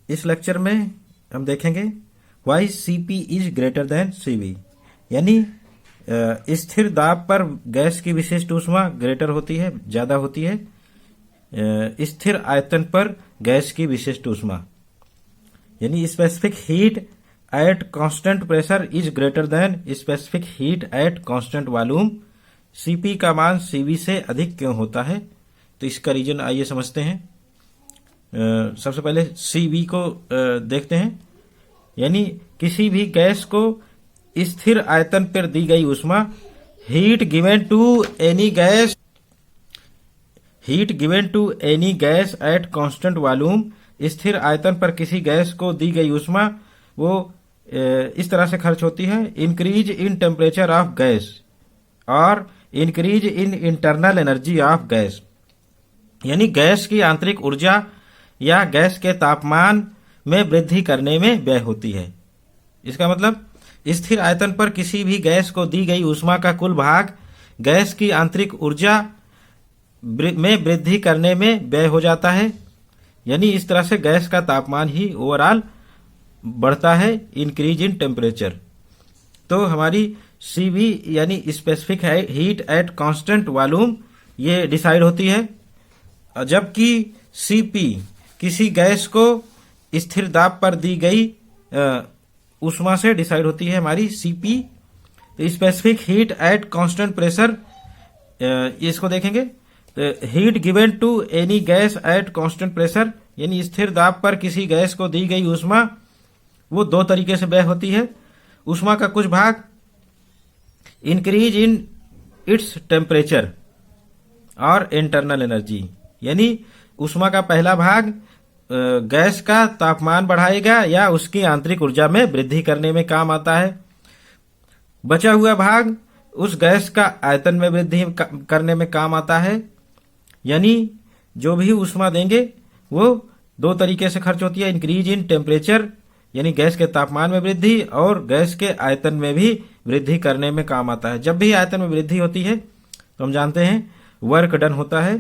इस लेक्चर में हम देखेंगे why CP is greater than CV, यानी स्थिर दाब पर गैस की विशिष्ट ऊष्मा ग्रेटर होती है, ज्यादा होती है स्थिर आयतन पर गैस की विशिष्ट ऊष्मा, यानी specific heat at constant pressure is greater then specific heat at constant volume. CP का मान सीवी से अधिक क्यों होता है, तो इसका रीजन आइए समझते हैं। सबसे पहले सीवी को देखते हैं, यानी किसी भी गैस को स्थिर आयतन पर दी गई ऊष्मा, heat given to any gas at constant volume, स्थिर आयतन पर किसी गैस को दी गई ऊष्मा वो इस तरह से खर्च होती है। Increase in temperature of gas और increase in internal energy of gas, यानी गैस की आंतरिक ऊर्जा या गैस के तापमान में वृद्धि करने में व्यय होती है। इसका मतलब स्थिर आयतन पर किसी भी गैस को दी गई ऊष्मा का कुल भाग गैस की आंतरिक ऊर्जा में वृद्धि करने में व्यय हो जाता है, यानी इस तरह से गैस का तापमान ही ओवरऑल बढ़ता है, इंक्रीज इन टेम्परेचर। तो हमारी सीवी यानी specific heat at constant volume ये डिसाइड होती है, जबकि सीपी किसी गैस को स्थिर दाब पर दी गई ऊष्मा से डिसाइड होती है हमारी सीपी। तो specific heat at constant pressure, इसको देखेंगे, heat given to any gas at constant pressure, यानी स्थिर दाब पर किसी गैस को दी गई ऊष्मा वो दो तरीके से व्यय होती है। ऊष्मा का कुछ भाग इंक्रीज इन इट्स टेम्परेचर और इंटरनल एनर्जी, यानी ऊष्मा का पहला भाग गैस का तापमान बढ़ाएगा या उसकी आंतरिक ऊर्जा में वृद्धि करने में काम आता है। बचा हुआ भाग उस गैस का आयतन में वृद्धि करने में काम आता है, यानी जो भी ऊष्मा देंगे वो दो तरीके से खर्च होती है। इंक्रीज इन टेम्परेचर यानी गैस के तापमान में वृद्धि, और गैस के आयतन में भी वृद्धि करने में काम आता है। जब भी आयतन में वृद्धि होती है तो हम जानते हैं वर्क डन होता है।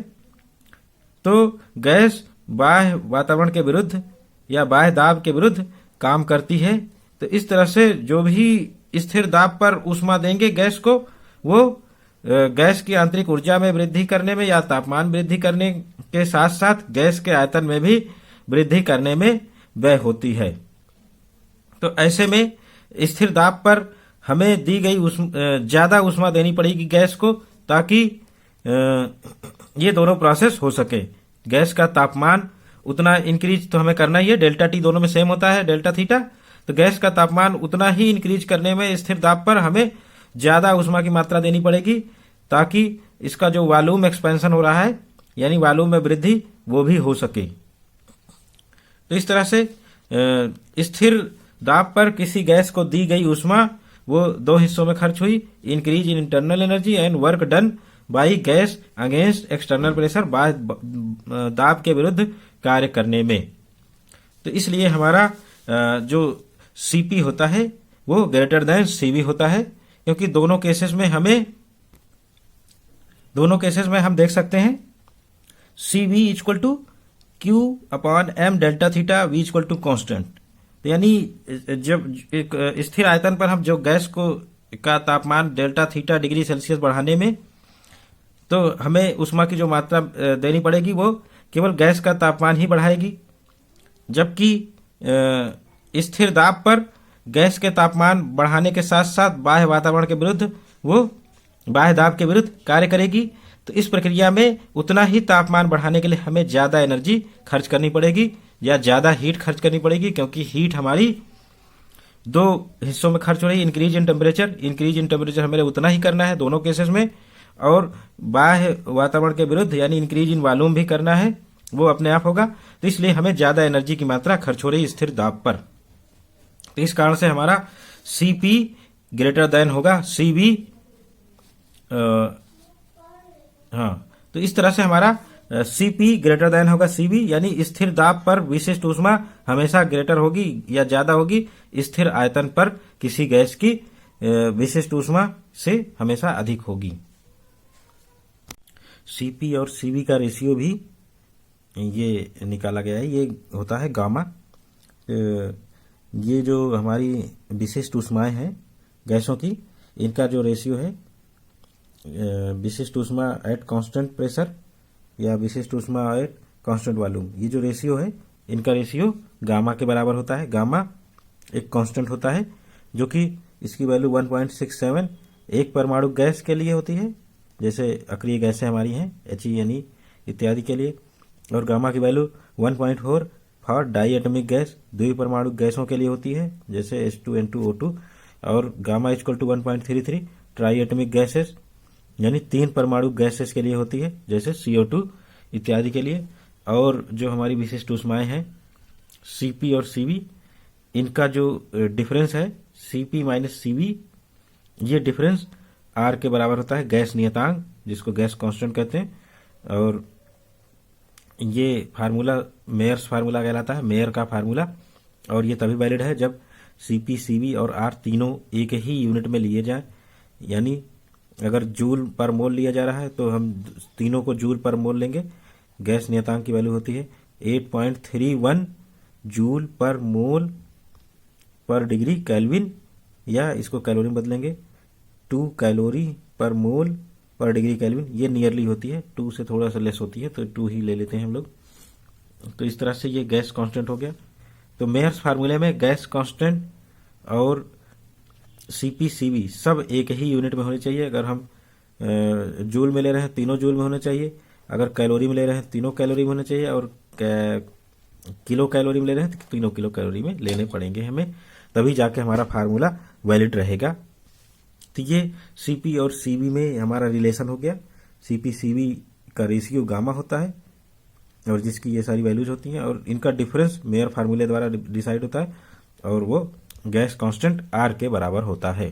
तो गैस बाह्य वातावरण के विरुद्ध या बाह्य दाब के विरुद्ध काम करती है। तो इस तरह से जो भी स्थिर दाब पर ऊष्मा देंगे गैस को, वो गैस की आंतरिक ऊर्जा में वृद्धि करने में या तापमान वृद्धि करने के साथ साथ गैस के आयतन में भी वृद्धि करने में व्यय होती है। तो ऐसे में स्थिर दाब पर हमें दी गई ज्यादा ऊष्मा देनी पड़ेगी गैस को, ताकि ये दोनों प्रोसेस हो सके। गैस का तापमान उतना इंक्रीज तो हमें करना ही है, डेल्टा टी दोनों में सेम होता है, डेल्टा थीटा। तो गैस का तापमान उतना ही इंक्रीज करने में स्थिर दाब पर हमें ज्यादा ऊष्मा की मात्रा देनी पड़ेगी, ताकि इसका जो वॉल्यूम एक्सपेंशन हो रहा है यानी वॉल्यूम में वृद्धि वो भी हो सके। तो इस तरह से स्थिर दाब पर किसी गैस को दी गई ऊष्मा वो दो हिस्सों में खर्च हुई, increase in internal energy and work done by gas against external pressure, बाह्य दाब के विरुद्ध कार्य करने में। तो इसलिए हमारा जो सीपी होता है वो ग्रेटर देन सीवी होता है, क्योंकि दोनों केसेस में हम देख सकते हैं CV equal to Q upon M delta theta V equal to constant. तो यानी जब एक स्थिर आयतन पर हम जो गैस को का तापमान डेल्टा थीटा डिग्री सेल्सियस बढ़ाने में, तो हमें ऊष्मा की जो मात्रा देनी पड़ेगी वो केवल गैस का तापमान ही बढ़ाएगी, जबकि स्थिर दाब पर गैस के तापमान बढ़ाने के साथ साथ बाह्य वातावरण के विरुद्ध वो बाह्य दाब के विरुद्ध कार्य करेगी। तो इस प्रक्रिया में उतना ही तापमान बढ़ाने के लिए हमें ज्यादा एनर्जी खर्च करनी पड़ेगी या ज्यादा हीट खर्च करनी पड़ेगी, क्योंकि हीट हमारी दो हिस्सों में खर्च हो रही है। इंक्रीज इन टेम्परेचर हमें उतना ही करना है दोनों केसेस में, और बाह्य वातावरण के विरुद्ध यानी इंक्रीज इन वॉल्यूम भी करना है, वो अपने आप होगा। तो इसलिए हमें ज्यादा एनर्जी की मात्रा खर्च हो रही है स्थिर दाब पर। तो इस कारण से हमारा सीपी ग्रेटर देन होगा सीवी। तो इस तरह से हमारा सीपी ग्रेटर देन होगा सीवी, यानी स्थिर दाब पर विशिष्ट ऊष्मा हमेशा ग्रेटर होगी या ज्यादा होगी स्थिर आयतन पर किसी गैस की विशिष्ट ऊष्मा से हमेशा अधिक होगी। सीपी और सीवी का रेशियो भी ये निकाला गया है, ये होता है गामा। ये जो हमारी विशिष्ट ऊष्माएं हैं गैसों की, इनका जो रेशियो है विशिष्ट ऊष्मा एट कांस्टेंट प्रेशर या विशिष्ट ऊष्मा एट कांस्टेंट वॉल्यूम, ये जो रेशियो है इनका रेशियो गामा के बराबर होता है। गामा एक कांस्टेंट होता है जो कि इसकी वैल्यू 1.67 एक परमाणु गैस के लिए होती है, जैसे अक्रिय गैसें हमारी हैं HENE इत्यादि के लिए, और गामा की value 1.4 for diatomic gas द्विपरमाणु गैसों के लिए होती है, जैसे H2N2O2, और gamma equal to 1.33 triatomic gases यानी 3 परमाणु गैसेस के लिए होती है, जैसे CO2 इत्यादि के लिए। और जो हमारी विशिष्ट ऊष्माएं हैं Cp और Cv, इनका जो डिफरेंस है Cp माइनस Cv, ये डिफरेंस R के बराबर होता है, गैस नियतांक जिसको गैस कांस्टेंट कहते हैं। और ये फार्मूला मेयर्स फार्मूला कहलाता है, मेयर का फार्मूला, और ये तभी वैलिड है जब Cp, Cv और R तीनों एक ही यूनिट में लिए जाएं। यानी अगर जूल पर मोल लिया जा रहा है तो हम तीनों को जूल पर मोल लेंगे। गैस नियतांक की वैल्यू होती है 8.31 जूल पर मोल पर डिग्री केल्विन, या इसको कैलोरी में बदलेंगे 2 कैलोरी पर मोल पर डिग्री केल्विन। ये नियरली होती है, 2 से थोड़ा सा लेस होती है तो 2 ही ले लेते हैं हम लोग। तो इस तरह से ये गैस कांस्टेंट हो गया। तो मेयर्स फार्मूले में गैस कांस्टेंट और Cp, Cv सब एक ही यूनिट में होने चाहिए। अगर हम जूल में ले रहे हैं तीनों जूल में होने चाहिए, अगर कैलोरी में ले रहे हैं तीनों कैलोरी में होने चाहिए, और किलो कैलोरी में ले रहे हैं तो तीनों किलो कैलोरी में लेने पड़ेंगे हमें, तभी जाके हमारा फार्मूला वैलिड रहेगा। तो ये Cp और Cv में हमारा रिलेशन हो गया। Cp Cv का रेशियो गामा होता है और जिसकी ये सारी वैल्यूज होती हैं, और इनका डिफरेंस मेयर फार्मूले द्वारा डिसाइड होता है, और वो गैस कांस्टेंट R के बराबर होता है।